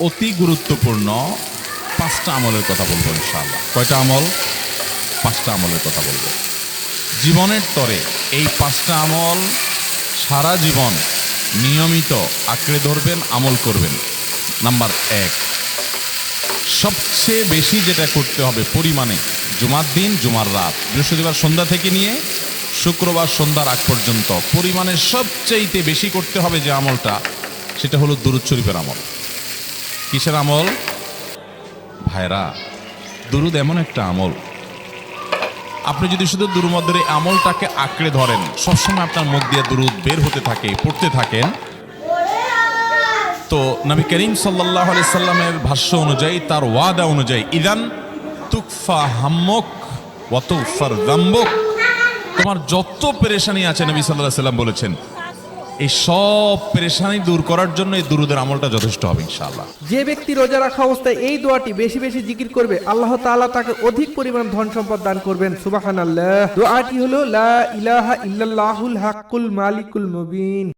অতি গুরুত্বপূর্ণ 5টা আমলের কথা বলবো ইনশাআল্লাহ। কয়টা আমল? 5টা আমলের কথা বলবো। জীবনের তরে এই 5টা আমল সারা জীবন নিয়মিত আঁকড়ে ধরবেন, আমল করবেন। নাম্বার 1, সবচেয়ে বেশি যেটা করতে হবে পরিমাণে, জুমার দিন, জুমার রাত, বৃহস্পতিবার সন্ধ্যা থেকে নিয়ে শুক্রবার সন্ধ্যার আগ পর্যন্ত পরিমাণে সবচেয়ে বেশি করতে হবে যে আমলটা, সেটা হলো দুরূদ শরীফের আমল। কিসের আমল? ভাইরা, দুরূদ এমন একটা আমল, আপনি যদি শুধু দুরূদের এই আমলটাকে আঁকড়ে ধরেন, সবসময় আপনার মুখ দিয়ে দুরূদ বের হতে থাকে, পড়তে থাকেন, তো নবী করিম সাল্লাল্লাহু আলাইহি সাল্লামের ভাষ্য অনুযায়ী, তার ওয়াদা অনুযায়ী, ইদান তুকফা হাম্মুক ওয়া তুগফার যামবুক, তোমার যত পেরেশানি আছে, নবী সাল্লাল্লাহু আলাইহি সাল্লাম বলেছেন, এই সব পেরেশানি দূর করার জন্য এই দুরূদের আমলটা যথেষ্ট হবে ইনশাআল্লাহ। যে ব্যক্তি রোজা রাখা অবস্থায় এই দোয়াটি বেশি বেশি জিকির করবে, আল্লাহ তাআলা তাকে অধিক পরিমাণ ধন সম্পদ দান করবেন। সুবহানাল্লাহ। দোয়াটি হলো লা ইলাহা ইল্লাল্লাহুল হাক্কুল মালিকুল মুবিন।